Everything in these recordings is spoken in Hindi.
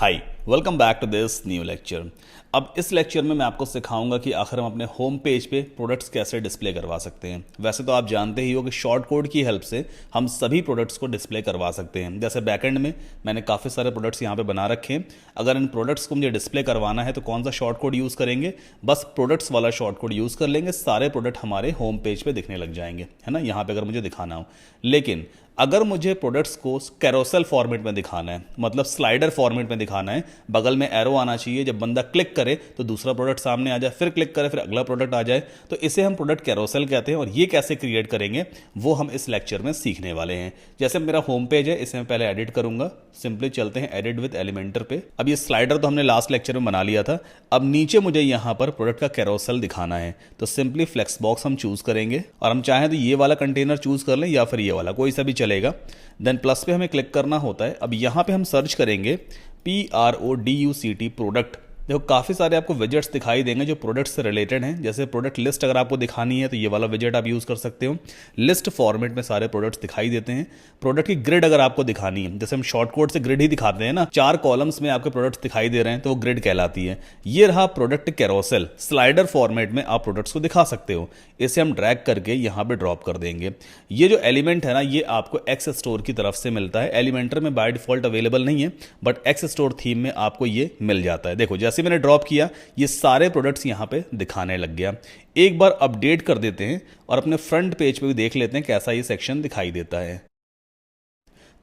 Hi, welcome back to this new lecture. अब इस लेक्चर में मैं आपको सिखाऊंगा कि आखिर हम अपने होम पेज पे प्रोडक्ट्स कैसे डिस्प्ले करवा सकते हैं। वैसे तो आप जानते ही हो कि शॉर्ट कोड की हेल्प से हम सभी प्रोडक्ट्स को डिस्प्ले करवा सकते हैं। जैसे बैकएंड में मैंने काफ़ी सारे प्रोडक्ट्स यहाँ पे बना रखे हैं। अगर इन प्रोडक्ट्स को मुझे डिस्प्ले करवाना है तो कौन सा शॉर्ट कोड यूज़ करेंगे, बस प्रोडक्ट्स वाला शॉर्ट कोड यूज़ कर लेंगे, सारे प्रोडक्ट हमारे होम पेज पर दिखने लग जाएंगे, है ना, यहाँ पर अगर मुझे दिखाना हो। लेकिन अगर मुझे प्रोडक्ट्स को कैरोसेल फॉर्मेट में दिखाना है, मतलब स्लाइडर फॉर्मेट में दिखाना है, बगल में एरो आना चाहिए, जब बंदा क्लिक करे तो दूसरा प्रोडक्ट सामने आ जाए, फिर क्लिक करे फिर अगला प्रोडक्ट आ जाए, तो इसे हम प्रोडक्ट कैरोसेल कहते हैं। और ये कैसे क्रिएट करेंगे वो हम इस लेक्चर में सीखने वाले हैं। जैसे मेरा होम पेज है, इसे मैं पहले एडिट करूंगा। सिंपली चलते हैं एडिट विद एलिमेंटर पे। अब ये स्लाइडर तो हमने लास्ट लेक्चर में बना लिया था। अब नीचे मुझे यहाँ पर प्रोडक्ट का कैरोसेल दिखाना है, तो सिंपली फ्लेक्स बॉक्स हम चूज करेंगे और हम चाहें तो ये वाला कंटेनर चूज कर लें या फिर ये वाला, कोई सा भी चलेगा। देन प्लस पे हमें क्लिक करना होता है। अब यहाँ पे हम सर्च करेंगे PRODUCT प्रोडक्ट। देखो काफ़ी सारे आपको विजेट्स दिखाई देंगे जो प्रोडक्ट से रिलेटेड हैं। जैसे प्रोडक्ट लिस्ट अगर आपको दिखानी है तो ये वाला विजेट आप यूज़ कर सकते हो। लिस्ट फॉर्मेट में सारे प्रोडक्ट्स दिखाई देते हैं। प्रोडक्ट की ग्रिड अगर आपको दिखानी है, जैसे हम शॉर्ट कोड से ग्रिड ही दिखाते हैं ना, 4 कॉलम्स में आपके प्रोडक्ट्स दिखाई दे रहे हैं तो वो ग्रिड कहलाती है। ये रहा प्रोडक्ट कैरोसेल। स्लाइडर फॉर्मेट में आप प्रोडक्ट्स को दिखा सकते हो। इसे हम ड्रैग करके यहाँ पे ड्रॉप कर देंगे। ये जो एलिमेंट है ना, ये आपको एक्स स्टोर की तरफ से मिलता है। एलिमेंटर में बाय डिफॉल्ट अवेलेबल नहीं है, बट एक्स स्टोर थीम में आपको ये मिल जाता है। देखो जैसे मैंने ड्रॉप किया, ये सारे प्रोडक्ट्स यहां पे दिखाने लग गया। एक बार अपडेट कर देते हैं और अपने फ्रंट पेज पे भी देख लेते हैं कैसा ये सेक्शन दिखाई देता है।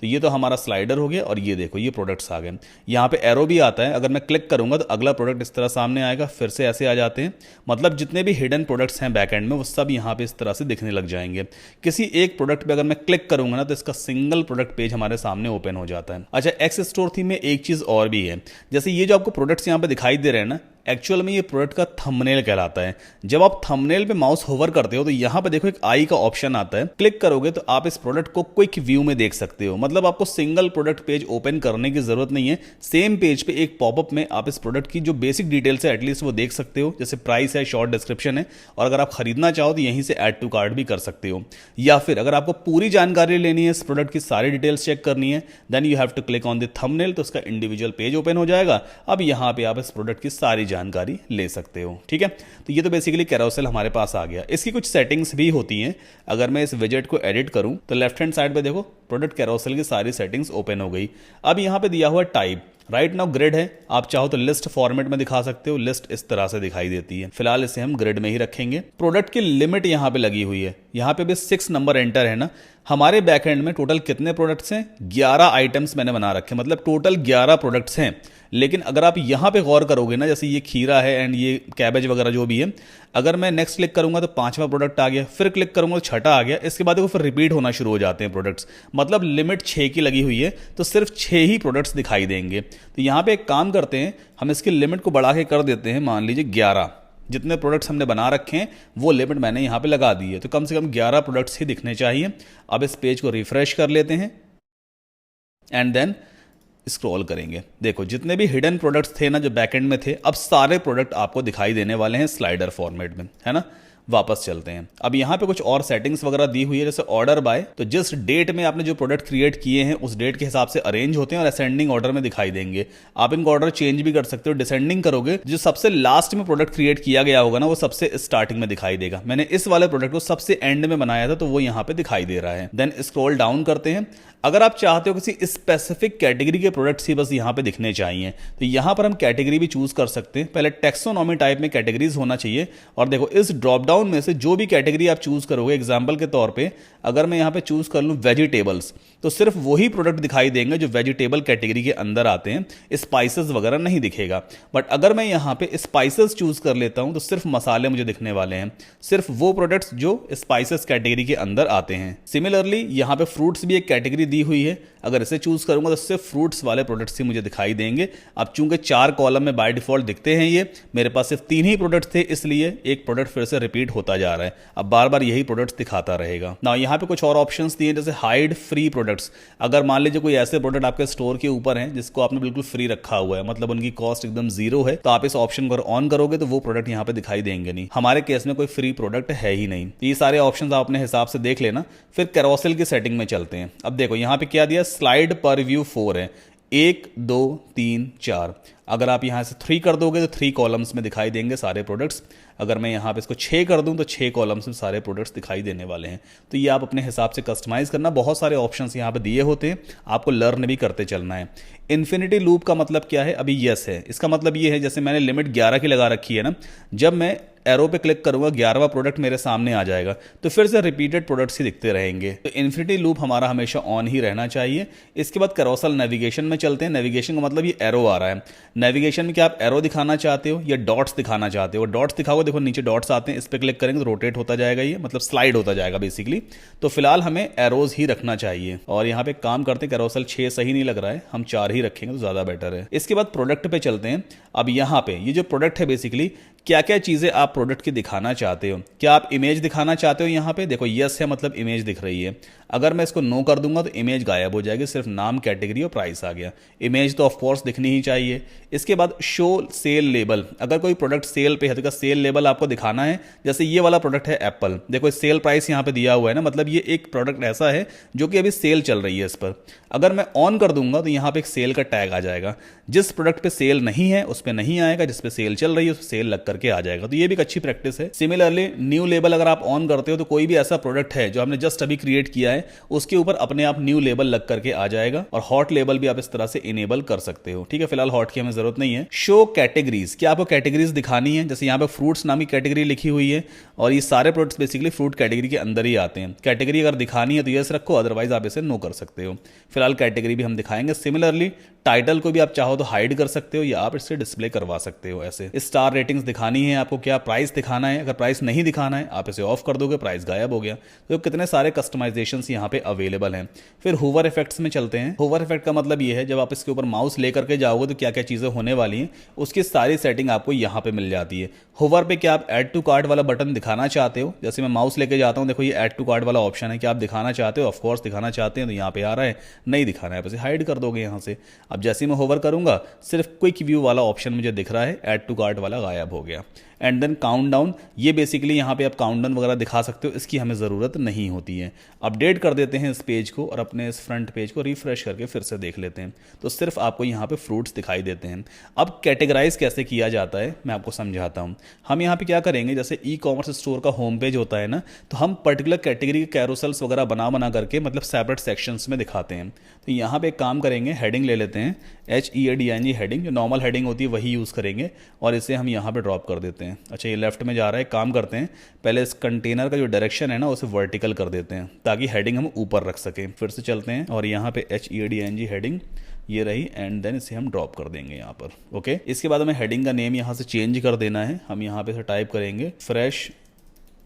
तो ये तो हमारा स्लाइडर हो गया और ये देखो ये प्रोडक्ट्स आ गए। यहाँ पे एरो भी आता है, अगर मैं क्लिक करूंगा तो अगला प्रोडक्ट इस तरह सामने आएगा, फिर से ऐसे आ जाते हैं। मतलब जितने भी हिडन प्रोडक्ट्स हैं बैकएंड में वो सब यहाँ पे इस तरह से दिखने लग जाएंगे। किसी एक प्रोडक्ट पे अगर मैं क्लिक करूंगा ना तो इसका सिंगल प्रोडक्ट पेज हमारे सामने ओपन हो जाता है। अच्छा, एक्स स्टोर थीम में एक चीज़ और भी है। जैसे ये जो आपको प्रोडक्ट्स यहाँ पे दिखाई दे रहे हैं ना, एक्चुअल में ये प्रोडक्ट का थंबनेल कहलाता है। जब आप थंबनेल पे माउस होवर करते हो तो यहाँ पे देखो एक आई का ऑप्शन आता है। क्लिक करोगे तो आप इस प्रोडक्ट को क्विक व्यू में देख सकते हो। मतलब आपको सिंगल प्रोडक्ट पेज ओपन करने की जरूरत नहीं है। सेम पेज पे एक पॉपअप में आप इस प्रोडक्ट की जो बेसिक डिटेल्स है एटलीस्ट वो देख सकते हो। जैसे प्राइस है, शॉर्ट डिस्क्रिप्शन है, और अगर आप खरीदना चाहो तो यहीं से ऐड टू कार्ट भी कर सकते हो। या फिर अगर आपको पूरी जानकारी लेनी है, इस प्रोडक्ट की सारी डिटेल्स चेक करनी है, then you have to click on the thumbnail, तो उसका इंडिविजुअल पेज ओपन हो जाएगा। अब यहाँ पे आप इस प्रोडक्ट की सारी जानकारी ले सकते हो। ठीक है, तो ये तो बेसिकली कैरोसेल हमारे पास आ गया। इसकी कुछ सेटिंग्स भी होती हैं। अगर मैं इस विजेट को एडिट करूं तो लेफ्ट हैंड साइड पे देखो प्रोडक्ट कैरोसेल की सारी सेटिंग्स ओपन हो गई। अब यहां पे दिया हुआ टाइप राइट नाउ ग्रिड है। आप चाहो तो लिस्ट फॉर्मेट में दिखा सकते हो। लिस्ट इस तरह से दिखाई देती है। फिलहाल इसे हम ग्रिड में ही रखेंगे। प्रोडक्ट की लिमिट यहां पे लगी हुई है। यहां पे भी 6 नंबर एंटर है ना। हमारे बैकएंड में टोटल कितने प्रोडक्ट्स हैं? 11 आइटम्स मैंने बना रखे, मतलब टोटल 11 प्रोडक्ट्स हैं। लेकिन अगर आप यहां पे गौर करोगे ना, जैसे ये खीरा है एंड ये कैबेज वगैरह जो भी है, अगर मैं नेक्स्ट क्लिक करूंगा तो 5वां प्रोडक्ट आ गया, फिर क्लिक करूंगा तो 6ठा आ गया। इसके बाद देखो फिर रिपीट होना शुरू हो जाते हैं प्रोडक्ट्स। मतलब लिमिट 6 की लगी हुई है, तो सिर्फ 6 ही प्रोडक्ट्स दिखाई देंगे। तो यहां पे एक काम करते हैं, हम इसकी लिमिट को बढ़ा के कर देते हैं, मान लीजिए 11। जितने प्रोडक्ट्स हमने बना रखे हैं वो लिमिट मैंने यहाँ पे लगा दी है, तो कम से कम 11 प्रोडक्ट्स ही दिखने चाहिए। अब इस पेज को रिफ्रेश कर लेते हैं एंड देन स्क्रॉल करेंगे। देखो जितने भी हिडन प्रोडक्ट्स थे ना जो बैकएंड में थे, अब सारे प्रोडक्ट आपको दिखाई देने वाले हैं स्लाइडर फॉर्मेट में, है ना। वापस चलते हैं। अब यहाँ पे कुछ और सेटिंग्स वगैरह दी हुई है, जैसे ऑर्डर बाय। तो जिस डेट में आपने जो प्रोडक्ट क्रिएट किए हैं उस डेट के हिसाब से अरेंज होते हैं और असेंडिंग ऑर्डर में दिखाई देंगे। आप इनको ऑर्डर चेंज भी कर सकते हो। डिसेंडिंग करोगे, जो सबसे लास्ट में प्रोडक्ट क्रिएट किया गया होगा ना वो सबसे स्टार्टिंग में दिखाई देगा। मैंने इस वाले प्रोडक्ट को सबसे एंड में बनाया था तो वो यहाँ पे दिखाई दे रहा है। देन स्क्रॉल डाउन करते हैं। अगर आप चाहते हो किसी स्पेसिफिक कैटेगरी के प्रोडक्ट्स ही बस यहाँ पे दिखने चाहिए तो यहाँ पर हम कैटेगरी भी चूज कर सकते हैं। पहले टेक्सोनॉमी टाइप में कैटेगरीज होना चाहिए, और देखो इस ड्रॉप डाउन में से जो भी कैटेगरी आप चूज करोगे, एग्जांपल के तौर पे अगर मैं यहाँ पे चूज कर लूँ वेजिटेबल्स, तो सिर्फ वही प्रोडक्ट दिखाई देंगे जो वेजिटेबल कैटेगरी के अंदर आते हैं। स्पाइसेस वगैरह नहीं दिखेगा। बट अगर मैं यहाँ पे स्पाइसेस चूज कर लेता हूँ तो सिर्फ मसाले मुझे दिखने वाले हैं, सिर्फ वो प्रोडक्ट्स जो स्पाइसेस कैटेगरी के अंदर आते हैं। सिमिलरली यहाँ पे फ्रूट्स भी एक कैटेगरी दी हुई है। अगर इसे चूज करूंगा तो सिर्फ फ्रूट्स वाले प्रोडक्ट्स ही मुझे दिखाई देंगे। अब चूंकि 4 कॉलम में बाय डिफॉल्ट दिखते हैं, ये मेरे पास सिर्फ 3 ही प्रोडक्ट्स थे, इसलिए एक प्रोडक्ट फिर से रिपीट होता जा रहा है। अब बार बार यही प्रोडक्ट्स दिखाता रहेगा ना। यहाँ पे कुछ और ऑप्शंस दिए, जैसे हाइड फ्री प्रोडक्ट्स। अगर मान लीजिए कोई ऐसे प्रोडक्ट आपके स्टोर के ऊपर हैं जिसको आपने बिल्कुल फ्री रखा हुआ है, मतलब उनकी कॉस्ट एकदम 0 है, तो आप इस ऑप्शन को ऑन करोगे तो वो प्रोडक्ट यहाँ पे दिखाई देंगे नहीं। हमारे केस में कोई फ्री प्रोडक्ट है ही नहीं। ये सारे ऑप्शंस आप अपने हिसाब से देख लेना। फिर कैरोसेल की सेटिंग में चलते हैं। अब देखो यहाँ पे क्या दिया, स्लाइड पर व्यू 4 है। 1 2 3 4। अगर आप यहाँ से 3 कर दोगे तो 3 कॉलम्स में दिखाई देंगे सारे प्रोडक्ट्स। अगर मैं यहाँ पे इसको 6 कर दूँ तो 6 कॉलम्स में सारे प्रोडक्ट्स दिखाई देने वाले हैं। तो ये आप अपने हिसाब से कस्टमाइज़ करना, बहुत सारे ऑप्शंस यहाँ पे दिए होते हैं, आपको लर्न भी करते चलना है। इन्फिनिटी लूप का मतलब क्या है, अभी यस है, इसका मतलब ये है जैसे मैंने लिमिट 11 की लगा रखी है ना, जब मैं एरो पे क्लिक करूंगा 11वां प्रोडक्ट मेरे सामने आ जाएगा, तो फिर से रिपीटेड प्रोडक्ट्स ही दिखते रहेंगे। तो इन्फिनिटी लूप हमारा हमेशा ऑन ही रहना चाहिए। इसके बाद कैरोसेल नेविगेशन में चलते हैं। नेविगेशन का मतलब ये एरो आ रहा है। नेविगेशन में क्या आप एरो दिखाना चाहते हो या डॉट्स दिखाना चाहते हो? डॉट्स दिखाओगे, देखो नीचे डॉट्स आते हैं, इस पर क्लिक करेंगे तो रोटेट होता जाएगा, ये मतलब स्लाइड होता जाएगा बेसिकली। तो फिलहाल हमें एरोज ही रखना चाहिए। और यहाँ पे काम करते हैं, कैरोसेल 6 सही नहीं लग रहा है, हम 4 ही रखेंगे तो ज़्यादा बेटर है। इसके बाद प्रोडक्ट पे चलते हैं। अब यहाँ पे ये जो प्रोडक्ट है बेसिकली क्या क्या चीज़ें आप प्रोडक्ट की दिखाना चाहते हो। क्या आप इमेज दिखाना चाहते हो? यहाँ पे देखो यस है, मतलब इमेज दिख रही है। अगर मैं इसको नो कर दूंगा तो इमेज गायब हो जाएगी, सिर्फ नाम, कैटेगरी और प्राइस आ गया। इमेज तो ऑफकोर्स दिखनी ही चाहिए। इसके बाद शो सेल लेबल, अगर कोई प्रोडक्ट सेल पे है तो सेल लेबल आपको दिखाना है। जैसे ये वाला प्रोडक्ट है एप्पल, देखो सेल प्राइस यहाँ पे दिया हुआ है ना, मतलब ये एक प्रोडक्ट ऐसा है जो कि अभी सेल चल रही है इस पर। अगर मैं ऑन कर दूंगा तो यहाँ पे एक सेल का टैग आ जाएगा। जिस प्रोडक्ट पे सेल नहीं है उस पर नहीं आएगा, जिस पे सेल चल रही है उस पर सेल लग करके आ जाएगा। तो ये भी एक अच्छी प्रैक्टिस है। सिमिलरली न्यू लेबल अगर आप ऑन करते हो तो कोई भी ऐसा प्रोडक्ट है जो हमने जस्ट अभी क्रिएट किया है उसके ऊपर अपने आप न्यू लेबल लग करके आ जाएगा। और हॉट लेबल भी आप इस तरह से इनेबल कर सकते हो। ठीक है, फिलहाल हॉट की हमें जरूरत नहीं है। शो कैटेगरीज, क्या आपको कैटेगरीज दिखानी है? जैसे यहाँ पे फ्रूट्स नाम की कैटेगरी लिखी हुई है और ये सारे प्रोडक्ट्स बेसिकली फ्रूट कैटेगरी के अंदर ही आते हैं। कैटेगरी अगर दिखानी है तो यस रखो, अदरवाइज आप इसे नो कर सकते हो। फिलहाल कैटेगरी भी हम दिखाएंगे। सिमिलरली टाइटल को भी आप चाहो तो हाइड कर सकते हो या आप इससे डिस्प्ले करवा सकते हो। ऐसे स्टार रेटिंग्स दिखानी है आपको, क्या प्राइस दिखाना है? अगर प्राइस नहीं दिखाना है आप इसे ऑफ कर दोगे, प्राइस गायब हो गया। तो कितने सारे कस्टमाइजेशंस यहाँ पे अवेलेबल हैं। फिर होवर इफेक्ट्स में चलते हैं। होवर इफेक्ट का मतलब ये है जब आप इसके ऊपर माउस लेकर के जाओगे तो क्या क्या चीज़ें होने वाली हैं उसकी सारी सेटिंग आपको यहाँ पे मिल जाती है। होवर पे क्या आप ऐड टू कार्ट वाला बटन दिखाना चाहते हो? जैसे मैं माउस लेके जाता हूँ, देखो ये ऐड टू कार्ट वाला ऑप्शन है, क्या आप दिखाना चाहते हो? ऑफकोर्स दिखाना चाहते हैं तो यहाँ पे आ रहा है। नहीं दिखाना है, बस हाइड कर दोगे यहाँ से। अब जैसे मैं होवर करूंगा सिर्फ क्विक व्यू वाला ऑप्शन मुझे दिख रहा है, ऐड टू कार्ट वाला गायब हो गया। एंड देन काउंट डाउन, ये बेसिकली यहाँ पे आप काउंट डाउन वगैरह दिखा सकते हो, इसकी हमें ज़रूरत नहीं होती है। अपडेट कर देते हैं इस पेज को और अपने इस फ्रंट पेज को रिफ्रेश करके फिर से देख लेते हैं तो सिर्फ आपको यहाँ पे फ्रूट्स दिखाई देते हैं। अब कैटेगराइज कैसे किया जाता है मैं आपको समझाता हूँ। हम यहाँ पे क्या करेंगे, जैसे ई कॉमर्स स्टोर का होम पेज होता है ना, तो हम पर्टिकुलर कैटेगरी के कैरोसेल्स वगैरह बना करके मतलब सेपरेट सेक्शंस में दिखाते हैं। तो यहाँ पे एक काम करेंगे, हेडिंग ले लेते हैं, HEADING हेडिंग, जो नॉर्मल हेडिंग होती है वही यूज़ करेंगे और इसे हम यहाँ पे ड्रॉप कर देते हैं। अच्छा ये लेफ्ट में जा रहा है, काम करते हैं पहले इस कंटेनर का जो डायरेक्शन है ना उसे वर्टिकल कर देते हैं ताकि हेडिंग हम ऊपर रख सकें। फिर से चलते हैं और यहाँ पे HEADING हेडिंग ये रही एंड देन इसे हम ड्रॉप कर देंगे यहाँ पर। ओके, इसके बाद हमें हेडिंग का नेम यहाँ से चेंज कर देना है। हम यहाँ पे से टाइप करेंगे फ्रेश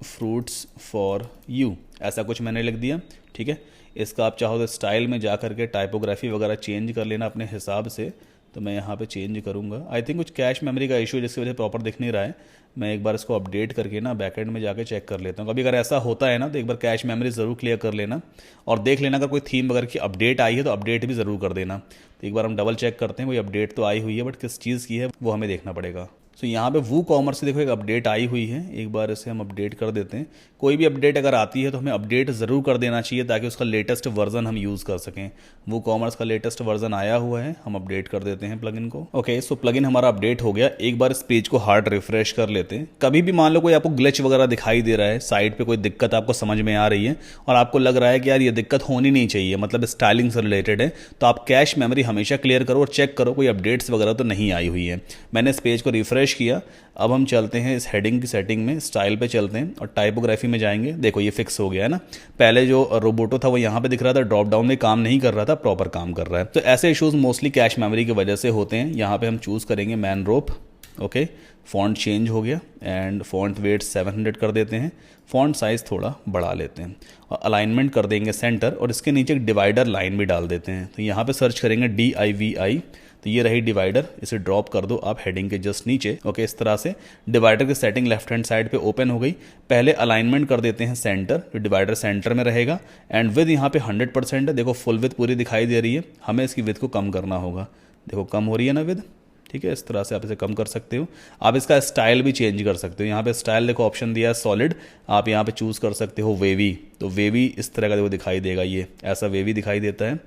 फ्रूट्स फॉर यू, ऐसा कुछ मैंने लिख दिया। ठीक है, इसका आप चाहो तो स्टाइल में जा करके टाइपोग्राफी वगैरह चेंज कर लेना अपने हिसाब से। तो मैं यहाँ पे चेंज करूँगा। आई थिंक कुछ कैश मेमोरी का इशू है जिसकी वजह से प्रॉपर दिख नहीं रहा है। मैं एक बार इसको अपडेट करके ना बैकएंड में जाके चेक कर लेता हूँ। कभी अगर ऐसा होता है ना तो एक बार कैश मेमोरी ज़रूर क्लियर कर लेना और देख लेना अगर कोई थीम वगैरह की अपडेट आई है तो अपडेट भी ज़रूर कर देना। तो एक बार हम डबल चेक करते हैं कोई अपडेट तो आई हुई है, बट किस चीज़ की है वो हमें देखना पड़ेगा। तो यहाँ पे वू कॉमर्स से देखो एक अपडेट आई हुई है, एक बार इसे हम अपडेट कर देते हैं। कोई भी अपडेट अगर आती है तो हमें अपडेट ज़रूर कर देना चाहिए ताकि उसका लेटेस्ट वर्जन हम यूज़ कर सकें। वू कॉमर्स का लेटेस्ट वर्जन आया हुआ है, हम अपडेट कर देते हैं प्लगइन को। ओके, सो प्लगइन हमारा अपडेट हो गया। एक बार इस पेज को हार्ड रिफ्रेश कर लेते हैं। कभी भी मान लो कोई आपको ग्लिच वगैरह दिखाई दे रहा है, साइट पर कोई दिक्कत आपको समझ में आ रही है और आपको लग रहा है कि यार ये दिक्कत होनी नहीं चाहिए, मतलब स्टाइलिंग से रिलेटेड है, तो आप कैश मेमोरी हमेशा क्लियर करो और चेक करो कोई अपडेट्स वगैरह तो नहीं आई हुई है। मैंने इस पेज को रिफ्रेश किया। अब हम चलते हैं इस हेडिंग की सेटिंग में, स्टाइल पे चलते हैं और टाइपोग्राफी में जाएंगे। देखो ये फिक्स हो गया है ना, पहले जो रोबोटो था वो यहाँ पे दिख रहा था, ड्रॉप डाउन में काम नहीं कर रहा था, प्रॉपर काम कर रहा है। तो ऐसे इश्यूज मोस्टली कैश मेमोरी की वजह से होते हैं। यहाँ पे हम चूज़ करेंगे मैन रोप। ओके, फॉन्ट चेंज हो गया एंड फॉन्ट वेट 700 कर देते हैं। फॉन्ट साइज़ थोड़ा बढ़ा लेते हैं और अलाइनमेंट कर देंगे सेंटर और इसके नीचे एक डिवाइडर लाइन भी डाल देते हैं। तो यहाँ पे सर्च करेंगे DIVI, तो ये रही डिवाइडर, इसे ड्रॉप कर दो आप हेडिंग के जस्ट नीचे। ओके, इस तरह से डिवाइडर की सेटिंग लेफ्ट हैंड साइड पे ओपन हो गई। पहले अलाइनमेंट कर देते हैं सेंटर, जो डिवाइडर सेंटर में रहेगा एंड विद यहाँ पे 100% है। देखो फुल विद पूरी दिखाई दे रही है, हमें इसकी विद को कम करना होगा। देखो कम हो रही है ना विद, ठीक है, इस तरह से आप इसे कम कर सकते हो। आप इसका स्टाइल भी चेंज कर सकते हो। यहाँ पे स्टाइल देखो ऑप्शन दिया है सॉलिड, आप यहाँ पे चूज़ कर सकते हो वेवी, तो वेवी इस तरह का देखो दिखाई देगा, ये ऐसा वेवी दिखाई देता है।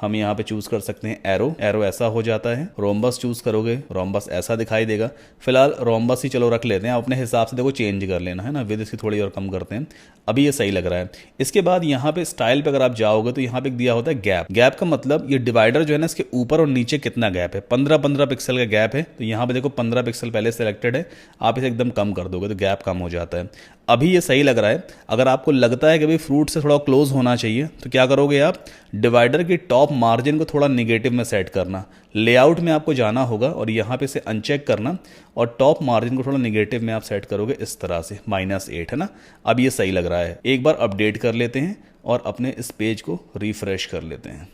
हम यहाँ पे चूज़ कर सकते हैं एरो, एरो ऐसा हो जाता है। रोम्बस चूज़ करोगे, रोम्बस ऐसा दिखाई देगा। फिलहाल रोम्बस ही चलो रख लेते हैं, अपने हिसाब से देखो चेंज कर लेना है ना, विद इसकी थोड़ी और कम करते हैं। अभी ये सही लग रहा है। इसके बाद यहाँ पे स्टाइल पे अगर आप जाओगे तो यहाँ पे दिया होता है गैप। गैप का मतलब ये डिवाइडर जो है ना, इसके ऊपर और नीचे कितना गैप है, 15-15 पिक्सल का गैप है। तो यहाँ पे देखो 15 पिक्सल पहले सेलेक्टेड है, आप इसे एकदम कम कर दोगे तो गैप कम हो जाता है। अभी ये सही लग रहा है। अगर आपको लगता है कि भाई फ्रूट से थोड़ा क्लोज होना चाहिए तो क्या करोगे आप, डिवाइडर की टॉप मार्जिन को थोड़ा निगेटिव में सेट करना। लेआउट में आपको जाना होगा और यहाँ पे से अनचेक करना और टॉप मार्जिन को थोड़ा निगेटिव में आप सेट करोगे इस तरह से, -8 है ना। अब ये सही लग रहा है। एक बार अपडेट कर लेते हैं और अपने इस पेज को रिफ्रेश कर लेते हैं।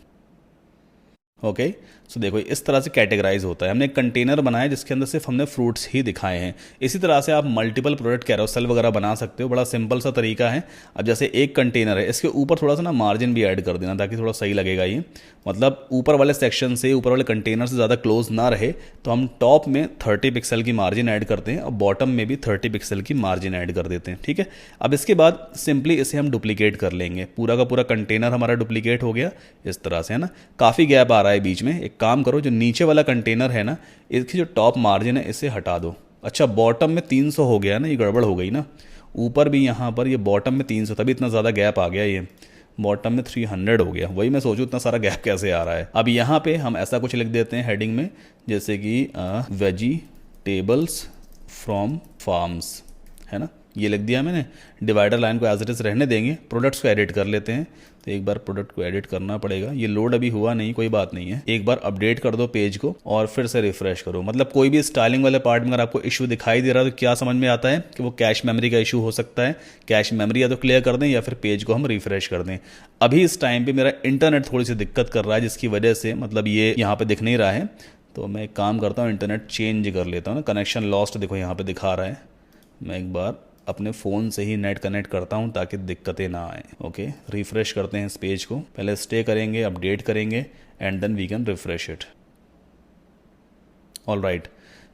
ओके, सो देखो इस तरह से कैटेगराइज होता है। हमने एक कंटेनर बनाया जिसके अंदर सिर्फ हमने फ्रूट्स ही दिखाए हैं। इसी तरह से आप मल्टीपल प्रोडक्ट कैरोसेल वगैरह बना सकते हो, बड़ा सिंपल सा तरीका है। अब जैसे एक कंटेनर है, इसके ऊपर थोड़ा सा ना मार्जिन भी ऐड कर देना ताकि थोड़ा सही लगेगा ये, मतलब ऊपर वाले सेक्शन से, ऊपर वाले कंटेनर से ज़्यादा क्लोज ना रहे। तो हम टॉप में 30 पिक्सल की मार्जिन ऐड करते हैं और बॉटम में भी 30 पिक्सल की मार्जिन ऐड कर देते हैं। ठीक है, अब इसके बाद सिंपली इसे हम डुप्लीकेट कर लेंगे। पूरा का पूरा कंटेनर हमारा डुप्लीकेट हो गया इस तरह से, है ना। काफ़ी गैप आ रहा है बीच में, एक काम करो, जो नीचे वाला कंटेनर है ना, इसकी जो टॉप मार्जिन है इसे हटा दो। अच्छा, बॉटम में 300 हो गया ना, ये गड़बड़ हो गई ना। ऊपर भी यहाँ पर ये बॉटम में 300, तभी इतना ज़्यादा गैप आ गया। ये बॉटम में 300 हो गया, वही मैं सोचूं इतना सारा गैप कैसे आ रहा है। अब यहाँ पे हम ऐसा कुछ लिख देते हैं हेडिंग में, जैसे कि वेजिटेबल्स फ्रॉम फार्म्स, है ना, ये लिख दिया मैंने। डिवाइडर लाइन को एज इट इज़ रहने देंगे, प्रोडक्ट्स को एडिट कर लेते हैं। तो एक बार प्रोडक्ट को एडिट करना पड़ेगा, ये लोड अभी हुआ नहीं, कोई बात नहीं है। एक बार अपडेट कर दो पेज को और फिर से रिफ्रेश करो। मतलब कोई भी स्टाइलिंग वाले पार्ट में अगर आपको इशू दिखाई दे रहा है तो क्या समझ में आता है कि वो कैश मेमोरी का इशू हो सकता है। कैश मेमोरी या तो क्लियर कर दें या फिर पेज को हम रिफ्रेश कर दें। अभी इस टाइम पर मेरा इंटरनेट थोड़ी सी दिक्कत कर रहा है, जिसकी वजह से मतलब ये यहाँ पर दिख नहीं रहा है। तो मैं एक काम करता हूँ, इंटरनेट चेंज कर लेता हूँ ना। कनेक्शन लॉस्ट देखो यहाँ पर दिखा रहा है। मैं एक बार अपने फ़ोन से ही नेट कनेक्ट करता हूं ताकि दिक्कतें ना आए। ओके, रिफ्रेश करते हैं इस पेज को, पहले स्टे करेंगे, अपडेट करेंगे and then we can refresh it. All right,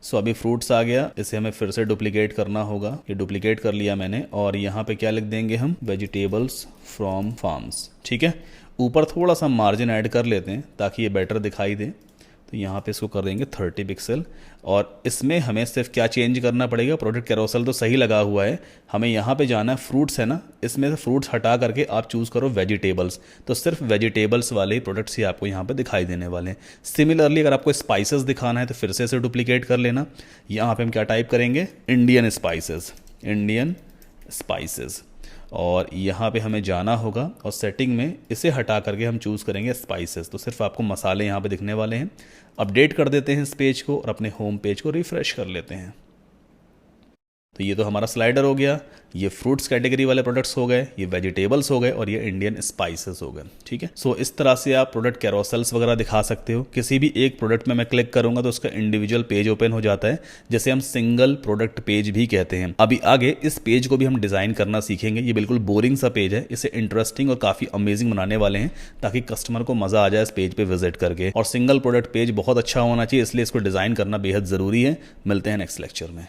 so अभी फ्रूट्स आ गया, इसे हमें फिर से डुप्लीकेट करना होगा। ये डुप्लीकेट कर लिया मैंने और यहाँ पे क्या लिख देंगे हम, वेजिटेबल्स फ्रॉम फार्म्स। ठीक है, ऊपर थोड़ा सा मार्जिन ऐड कर लेते हैं ताकि ये बेटर दिखाई दे। तो यहाँ पे इसको कर देंगे 30 पिक्सल और इसमें हमें सिर्फ क्या चेंज करना पड़ेगा, प्रोडक्ट कैरोसेल तो सही लगा हुआ है, हमें यहाँ पे जाना है फ्रूट्स है ना, इसमें से फ्रूट्स हटा करके आप चूज़ करो वेजिटेबल्स। तो सिर्फ वेजिटेबल्स वाले ही प्रोडक्ट्स ही आपको यहाँ पे दिखाई देने वाले हैं। सिमिलरली अगर आपको स्पाइसेस दिखाना है तो फिर से इसे डुप्लीकेट कर लेना। यहाँ पर हम क्या टाइप करेंगे, इंडियन स्पाइसेस, इंडियन स्पाइसेस। और यहाँ पे हमें जाना होगा और सेटिंग में इसे हटा करके हम चूज़ करेंगे स्पाइसेस। तो सिर्फ आपको मसाले यहाँ पे दिखने वाले हैं। अपडेट कर देते हैं इस पेज को और अपने होम पेज को रिफ्रेश कर लेते हैं। तो ये तो हमारा स्लाइडर हो गया, ये फ्रूट्स कैटेगरी वाले प्रोडक्ट्स हो गए, ये वेजिटेबल्स हो गए और ये इंडियन स्पाइसेस हो गए। ठीक है, सो इस तरह से आप प्रोडक्ट कैरोसेल्स वगैरह दिखा सकते हो। किसी भी एक प्रोडक्ट में मैं क्लिक करूंगा तो उसका इंडिविजुअल पेज ओपन हो जाता है, जैसे हम सिंगल प्रोडक्ट पेज भी कहते हैं। अभी आगे इस पेज को भी हम डिज़ाइन करना सीखेंगे। ये बिल्कुल बोरिंग सा पेज है, इसे इंटरेस्टिंग और काफ़ी अमेजिंग बनाने वाले हैं ताकि कस्टमर को मज़ा आ जाए इस पेज पर विजिट करके। और सिंगल प्रोडक्ट पेज बहुत अच्छा होना चाहिए, इसलिए इसको डिज़ाइन करना बेहद ज़रूरी है। मिलते हैं नेक्स्ट लेक्चर में।